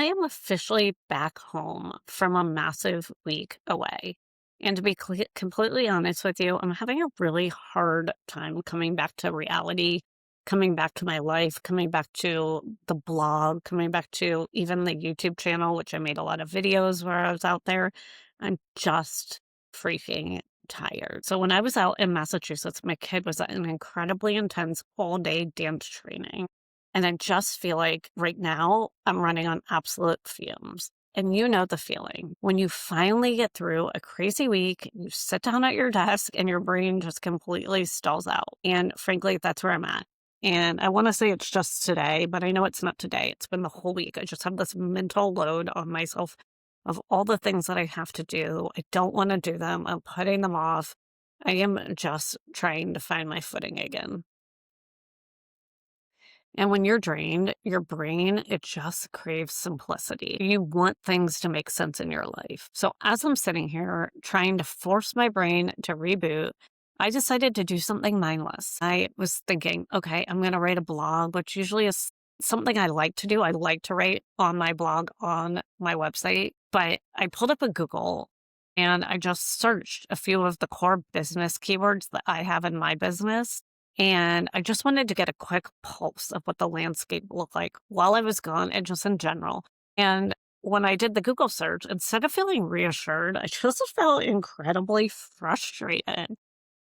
I am officially back home from a massive week away. And to be completely honest with you, I'm having a really hard time coming back to reality, coming back to my life, coming back to the blog, coming back to even the YouTube channel, which I made a lot of videos where I was out there. I'm just freaking tired. So when I was out in Massachusetts, my kid was at an incredibly intense all day dance training. And I just feel like right now I'm running on absolute fumes. And you know the feeling when you finally get through a crazy week, you sit down at your desk and your brain just completely stalls out. And frankly, that's where I'm at. And I want to say it's just today, but I know it's not today. It's been the whole week. I just have this mental load on myself of all the things that I have to do. I don't want to do them. I'm putting them off. I am just trying to find my footing again. And when you're drained, your brain, it just craves simplicity. You want things to make sense in your life. So as I'm sitting here trying to force my brain to reboot, I decided to do something mindless. I was thinking, okay, I'm going to write a blog, which usually is something I like to do. I like to write on my blog on my website, but I pulled up a Google and I just searched a few of the core business keywords that I have in my business. And I just wanted to get a quick pulse of what the landscape looked like while I was gone and just in general. And when I did the Google search, instead of feeling reassured, I just felt incredibly frustrated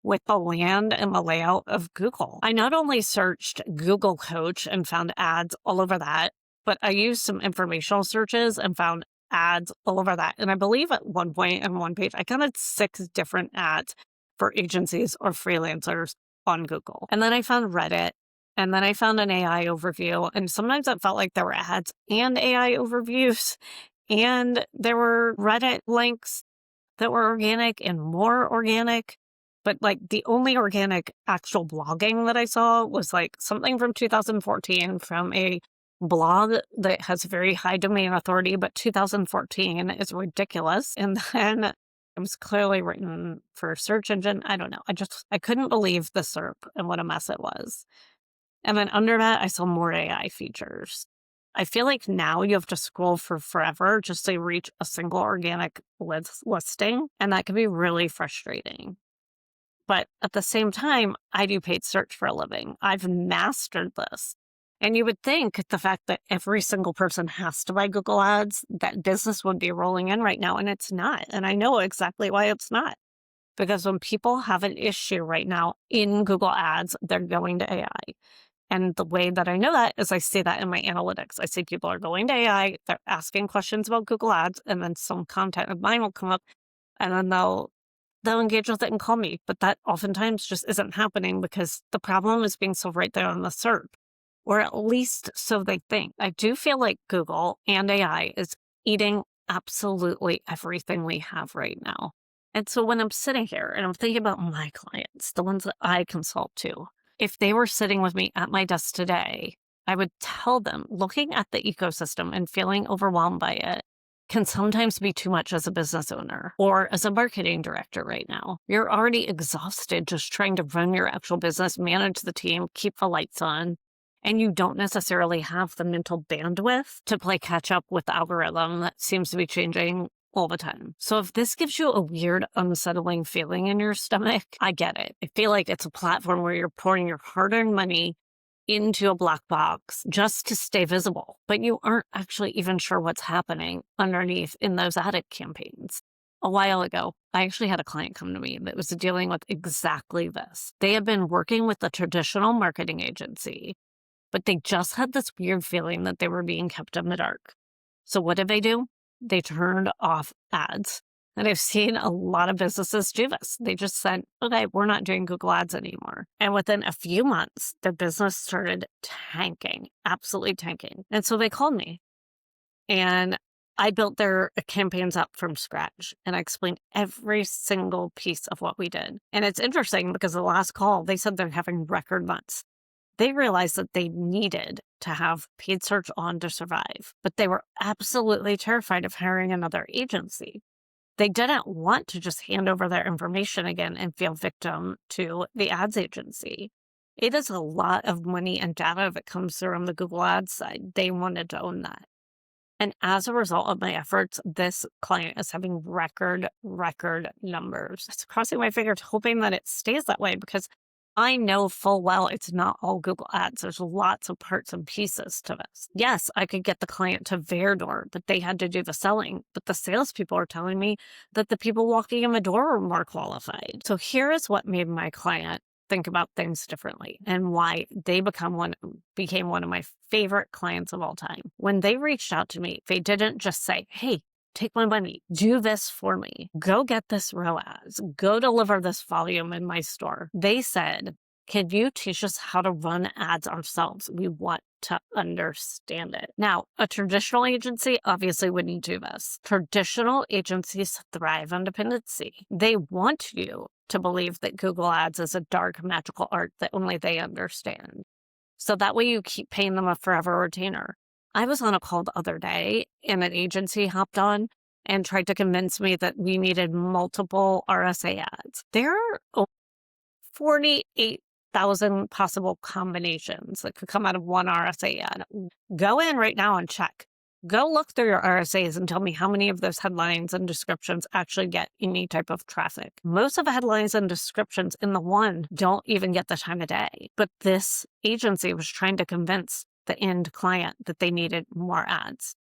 with the land and the layout of Google. I not only searched Google Coach and found ads all over that, but I used some informational searches and found ads all over that. And I believe at one point on one page, I counted 6 different ads for agencies or freelancers on Google. And then I found Reddit, and then I found an AI overview. And sometimes it felt like there were ads and AI overviews, and there were Reddit links that were organic and more organic. But like the only organic actual blogging that I saw was like something from 2014 from a blog that has very high domain authority, but 2014 is ridiculous. And then it was clearly written for a search engine. I don't know. I couldn't believe the SERP and what a mess it was. And then under that, I saw more AI features. I feel like now you have to scroll for forever just to reach a single organic listing, and that can be really frustrating. But at the same time, I do paid search for a living. I've mastered this. And you would think the fact that every single person has to buy Google Ads, that business would be rolling in right now, and it's not. And I know exactly why it's not. Because when people have an issue right now in Google Ads, they're going to AI. And the way that I know that is I see that in my analytics. I see people are going to AI, they're asking questions about Google Ads, and then some content of mine will come up, and then they'll engage with it and call me. But that oftentimes just isn't happening because the problem is being so right there on the SERP, or at least so they think. I do feel like Google and AI is eating absolutely everything we have right now. And so when I'm sitting here and I'm thinking about my clients, the ones that I consult to, if they were sitting with me at my desk today, I would tell them looking at the ecosystem and feeling overwhelmed by it can sometimes be too much as a business owner or as a marketing director right now. You're already exhausted just trying to run your actual business, manage the team, keep the lights on, and you don't necessarily have the mental bandwidth to play catch up with the algorithm that seems to be changing all the time. So if this gives you a weird, unsettling feeling in your stomach, I get it. I feel like it's a platform where you're pouring your hard-earned money into a black box just to stay visible, but you aren't actually even sure what's happening underneath in those ad campaigns. A while ago, I actually had a client come to me that was dealing with exactly this. They had been working with a traditional marketing agency, but they just had this weird feeling that they were being kept in the dark. So what did they do? They turned off ads. And I've seen a lot of businesses do this. They just said, okay, we're not doing Google Ads anymore. And within a few months, their business started tanking, absolutely tanking. And so they called me and I built their campaigns up from scratch and I explained every single piece of what we did. And it's interesting because the last call, they said they're having record months. They realized that they needed to have paid search on to survive, but they were absolutely terrified of hiring another agency. They didn't want to just hand over their information again and feel victim to the ads agency. It is a lot of money and data that comes through on the Google Ads side. They wanted to own that. And as a result of my efforts, this client is having record numbers. It's crossing my fingers, hoping that it stays that way because I know full well it's not all Google Ads. There's lots of parts and pieces to this. Yes, I could get the client to their door, but they had to do the selling. But the salespeople are telling me that the people walking in the door are more qualified. So here is what made my client think about things differently and why they became one of my favorite clients of all time. When they reached out to me, they didn't just say, "Hey, take my money, do this for me, go get this ROAS, go deliver this volume in my store." They said, "Can you teach us how to run ads ourselves? We want to understand it." Now, a traditional agency obviously wouldn't do this. Traditional agencies thrive on dependency. They want you to believe that Google Ads is a dark, magical art that only they understand. So that way you keep paying them a forever retainer. I was on a call the other day and an agency hopped on and tried to convince me that we needed multiple RSA ads. There are 48,000 possible combinations that could come out of one RSA ad. Go in right now and check. Go look through your RSAs and tell me how many of those headlines and descriptions actually get any type of traffic. Most of the headlines and descriptions in the one don't even get the time of day. But this agency was trying to convince the end client that they needed more ads.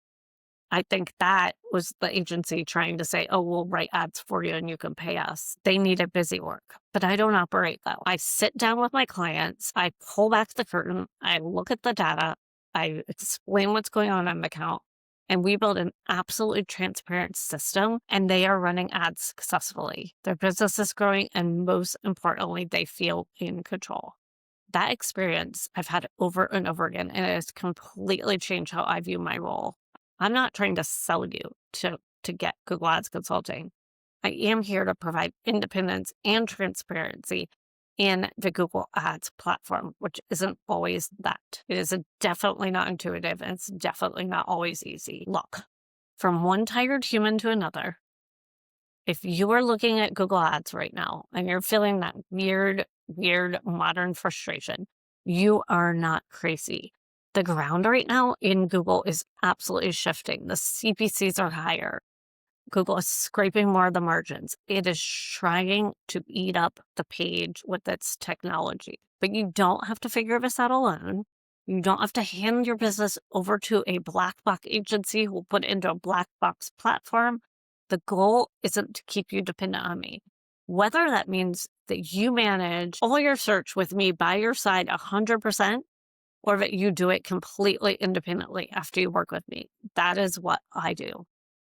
I think that was the agency trying to say, "Oh, we'll write ads for you and you can pay us." They needed busy work, but I don't operate that way. I sit down with my clients, I pull back the curtain, I look at the data, I explain what's going on the account, and we build an absolutely transparent system, and they are running ads successfully. Their business is growing, and most importantly, they feel in control. That experience I've had over and over again, and it has completely changed how I view my role. I'm not trying to sell you to get Google Ads consulting. I am here to provide independence and transparency in the Google Ads platform, which isn't always that. It is definitely not intuitive, and it's definitely not always easy. Look, from one tired human to another, if you are looking at Google Ads right now and you're feeling that weird modern frustration, you are not crazy. The ground right now in Google is absolutely shifting. The CPCs are higher. Google is scraping more of the margins. It is trying to eat up the page with its technology. But you don't have to figure this out alone. You don't have to hand your business over to a black box agency who will put it into a black box platform. The goal isn't to keep you dependent on me. Whether that means that you manage all your search with me by your side 100%, or that you do it completely independently after you work with me. That is what I do.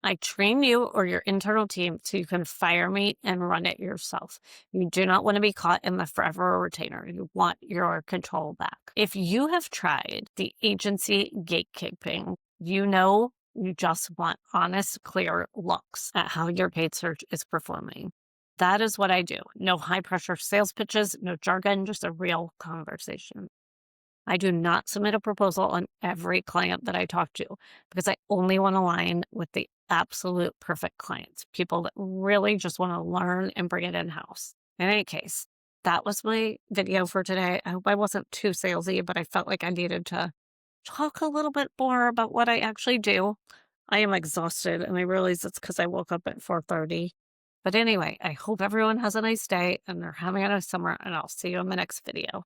I train you or your internal team so you can fire me and run it yourself. You do not want to be caught in the forever retainer. You want your control back. If you have tried the agency gatekeeping, you know you just want honest, clear looks at how your paid search is performing. That is what I do. No high pressure sales pitches, no jargon, just a real conversation. I do not submit a proposal on every client that I talk to because I only want to align with the absolute perfect clients, people that really just want to learn and bring it in-house. In any case, that was my video for today. I hope I wasn't too salesy, but I felt like I needed to talk a little bit more about what I actually do. I am exhausted, and I realize it's because I woke up at 4:30. But anyway, I hope everyone has a nice day and they're having a nice summer, and I'll see you in the next video.